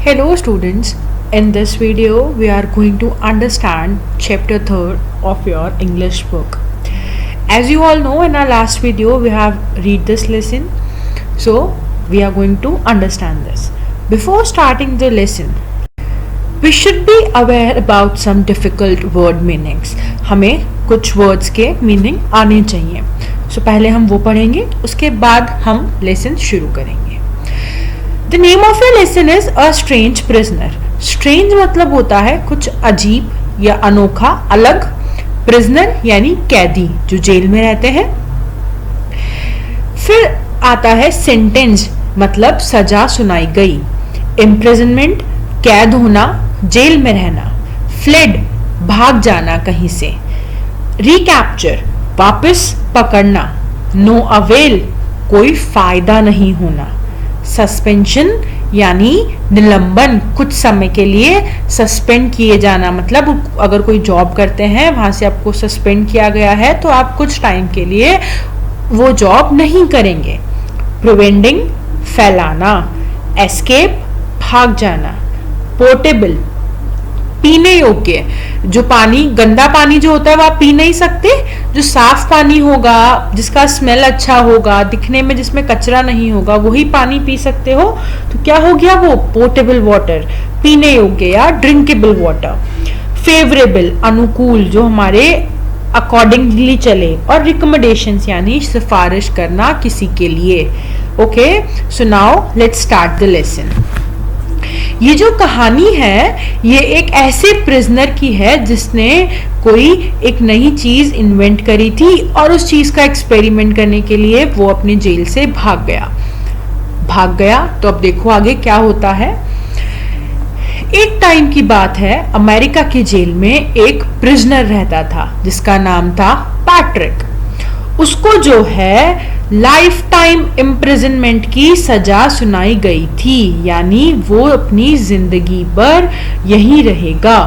Hello students, in this video we are going to understand chapter 3rd of your English book. As you all know, in our last video we have read this lesson, so we are going to understand this. Before starting the lesson, we should be aware about some difficult word meanings. हमें कुछ words के meaning आने चाहिए. So पहले हम वो पढ़ेंगे, उसके बाद हम lesson शुरू करेंगे. The name of your lesson is A Strange Prisoner. Strange मतलब होता है कुछ अजीब या अनोखा, अलग. Prisoner यानी कैदी जो जेल में रहते हैं. फिर आता है sentence मतलब सजा सुनाई गई. Imprisonment कैद होना, जेल में रहना. Fled भाग जाना कहीं से. Recapture वापस पकड़ना. No avail कोई फायदा नहीं होना. सस्पेंशन यानी निलंबन, कुछ समय के लिए सस्पेंड किए जाना, मतलब अगर कोई जॉब करते हैं वहां से आपको सस्पेंड किया गया है तो आप कुछ टाइम के लिए वो जॉब नहीं करेंगे. प्रिवेंटिंग फैलाना. एस्केप भाग जाना. पोर्टेबल पीने योग्य, जो पानी गंदा पानी जो होता है वो आप पी नहीं सकते. जो साफ पानी होगा, जिसका स्मेल अच्छा होगा, दिखने में जिसमें कचरा नहीं होगा, वही पानी पी सकते हो. तो क्या हो गया वो पोर्टेबल वाटर, पीने योग्य या ड्रिंकेबल वाटर. फेवरेबल अनुकूल, जो हमारे अकॉर्डिंगली चले. और रिकमेंडेशंस यानी सिफारिश करना किसी के लिए. Okay, so now let's start the lesson. ये जो कहानी है ये एक ऐसे प्रिजनर की है जिसने कोई एक नई चीज इन्वेंट करी थी और उस चीज का एक्सपेरिमेंट करने के लिए वो अपने जेल से भाग गया. तो अब देखो आगे क्या होता है. एक टाइम की बात है, अमेरिका की जेल में एक प्रिजनर रहता था जिसका नाम था पैट्रिक. उसको जो है लाइफ टाइम इम्प्रिजनमेंट की सजा सुनाई गई थी, यानी वो अपनी जिंदगी भर यहीं रहेगा.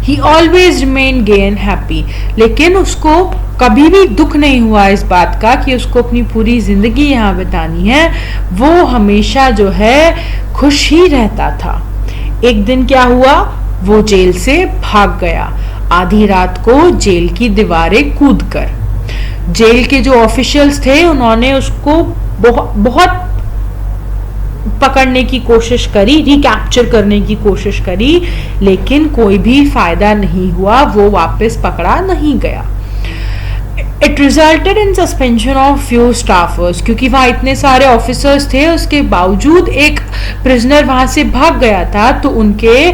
He always remained gay and happy. लेकिन उसको कभी भी दुख नहीं हुआ इस बात का कि उसको अपनी पूरी जिंदगी यहाँ बितानी है. वो हमेशा जो है खुश ही रहता था. एक दिन क्या हुआ, वो जेल से भाग गया आधी रात को जेल की दीवारें कूदकर. जेल के जो ऑफिशियल्स थे उन्होंने उसको बहुत पकड़ने की कोशिश करी, रिकैप्चर करने की कोशिश करी, लेकिन कोई भी फायदा नहीं हुआ. वो वापस पकड़ा नहीं गया. It resulted in suspension of few staffers. क्योंकि वहां इतने सारे ऑफिसर्स थे, उसके बावजूद एक प्रिजनर वहां से भाग गया था, तो उनके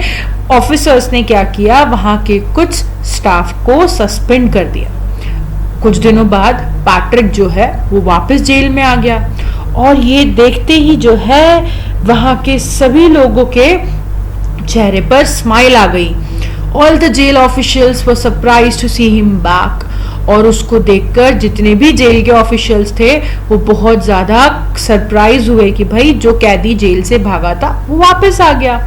ऑफिसर्स ने क्या किया, वहां के कुछ स्टाफ को सस्पेंड कर दिया. कुछ दिनों बाद पैट्रिक जो है वो वापस जेल में आ गया और ये देखते ही जो है वहां के सभी लोगों के चेहरे पर स्माइल आ गई. All the jail officials were surprised to see him back. और उसको देखकर जितने भी जेल के ऑफिशियल्स थे वो बहुत ज्यादा सरप्राइज हुए कि भाई जो कैदी जेल से भागा था वो वापस आ गया.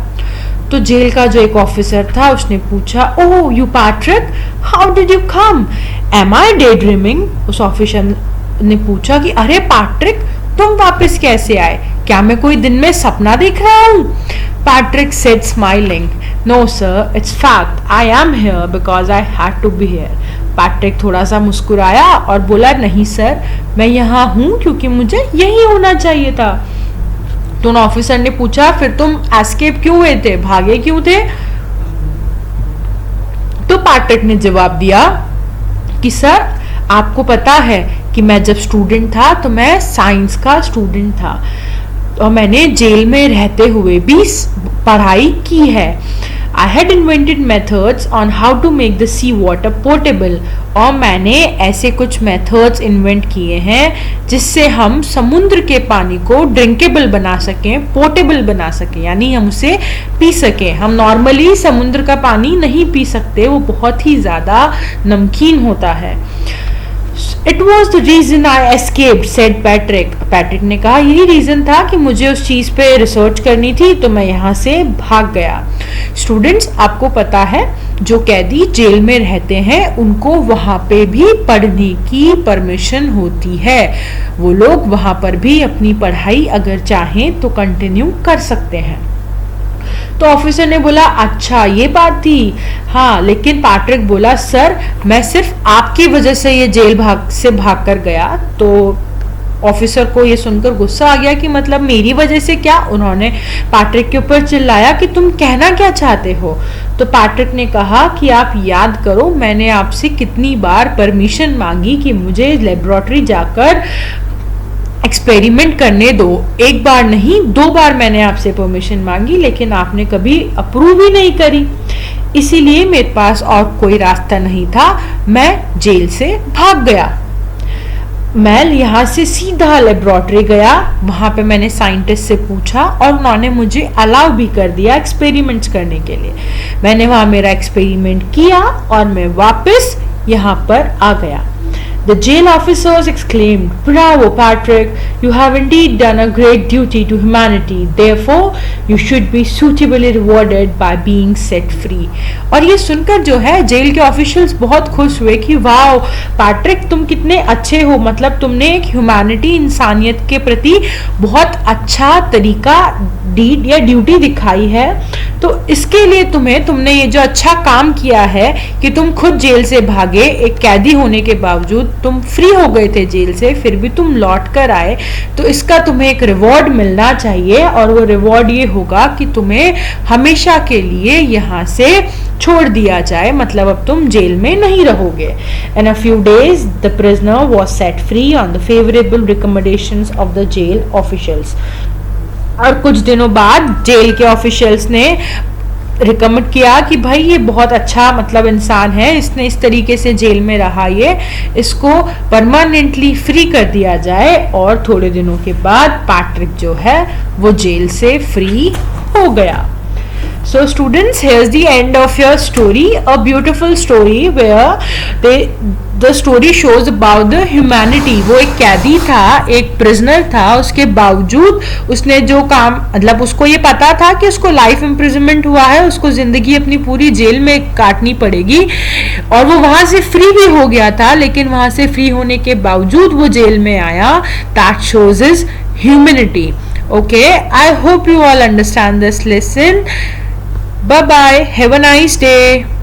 तो जेल का जो एक ऑफिसर था उसने पूछा, oh you Patrick, how did you come, am I daydreaming. उस ऑफिसर ने पूछा कि अरे पैट्रिक तुम वापस कैसे आए, क्या मैं कोई दिन में सपना देख रहा हूँ. Patrick said smiling, no sir it's fact, I am here because I had to be here. Patrick थोड़ा सा मुस्कुराया और बोला, नहीं सर मैं यहाँ हूँ क्योंकि मुझे यही होना चाहिए था. तो उन ऑफिसर ने पूछा, फिर तुम एस्केप क्यों हुए थे, भागे क्यों थे. तो पैट्रिक ने जवाब दिया कि सर आपको पता है कि मैं जब स्टूडेंट था तो मैं साइंस का स्टूडेंट था और मैंने जेल में रहते हुए भी पढ़ाई की है. I had invented methods on how to make the sea water potable. और मैंने ऐसे कुछ मेथड्स इन्वेंट किए हैं जिससे हम समुद्र के पानी को ड्रिंकेबल बना सकें, पोर्टेबल बना सकें, यानी हम उसे पी सकें. हम नॉर्मली समुद्र का पानी नहीं पी सकते, वो बहुत ही ज़्यादा नमकीन होता है. It was the reason I escaped, said Patrick. Patrick ने कहा यही रीजन था कि मुझे उस चीज पे रिसर्च करनी थी तो मैं यहाँ से भाग गया. स्टूडेंट्स आपको पता है जो कैदी जेल में रहते हैं उनको वहां पे भी पढ़ने की परमिशन होती है, वो लोग वहां पर भी अपनी पढ़ाई अगर चाहें तो कंटिन्यू कर सकते हैं। तो ऑफिसर ने बोला अच्छा ये बात थी, हाँ लेकिन पैट्रिक बोला सर मैं सिर्फ आपकी वजह से ये जेल भाग कर गया। तो ऑफिसर को ये सुनकर गुस्सा आ गया कि मतलब मेरी वजह से क्या। उन्होंने पैट्रिक के ऊपर चिल्लाया कि तुम कहना क्या चाहते हो। तो पैट्रिक ने कहा कि आप याद करो मैंने आपसे कितनी बार परमिशन मांगी कि मुझे लेबोरेटरी जाकर एक्सपेरिमेंट करने दो, एक बार नहीं 2 बार मैंने आपसे परमिशन मांगी, लेकिन आपने कभी अप्रूव ही नहीं करी, इसीलिए मेरे पास और कोई रास्ता नहीं था, मैं जेल से भाग गया। मैं यहाँ से सीधा लेबोरेटरी गया, वहाँ पे मैंने साइंटिस्ट से पूछा और उन्होंने मुझे अलाउ भी कर दिया एक्सपेरिमेंट्स करने के लिए। मैंने वहाँ मेरा एक्सपेरिमेंट किया और मैं वापस यहाँ पर आ गया। The jail officers exclaimed, "Bravo, Patrick! You have indeed done a great duty to humanity. Therefore, you should be suitably rewarded by being set free." और ये सुनकर जो है जेल के ऑफिशियल्स बहुत खुश हुए कि वाओ पैट्रिक तुम कितने अच्छे हो, मतलब तुमने एक ह्यूमैनिटी इंसानियत के प्रति बहुत अच्छा तरीका डीड या ड्यूटी दिखाई है, तो इसके लिए तुमने ये जो अच्छा काम किया है कि तुम खुद जेल से भागे, एक कैदी होने के बावजूद तुम फ्री हो गए थे जेल से, फिर भी तुम लौट कर आए, तो इसका तुम्हें एक रिवॉर्ड मिलना चाहिए और वो रिवॉर्ड ये होगा कि तुम्हें हमेशा के लिए यहाँ से छोड़ दिया जाए, मतलब अब तुम जेल में नहीं रहोगे। In a few days, the prisoner was set free on the favorable recommendations of the jail officials. और कुछ दिनों बाद जेल के ऑफिशियल्स ने रिकमेंड किया कि भाई ये बहुत अच्छा मतलब इंसान है, इसने इस तरीके से जेल में रहा, ये इसको परमानेंटली फ्री कर दिया जाए। और थोड़े दिनों के बाद पैट्रिक जो है वो जेल से फ्री हो गया। So students, here's the end of your story, a beautiful story where the story shows about the humanity। वो एक कैदी था, एक prisoner था, उसके बावजूद उसने जो काम, मतलब उसको ये पता था कि उसको लाइफ इम्प्रिजनमेंट हुआ है, उसको जिंदगी अपनी पूरी जेल में काटनी पड़ेगी और वो वहां से फ्री भी हो गया था, लेकिन वहां से फ्री होने के बावजूद वो जेल में आया। That shows his humanity. Okay, I hope you all understand this lesson. Bye bye. Have a nice day.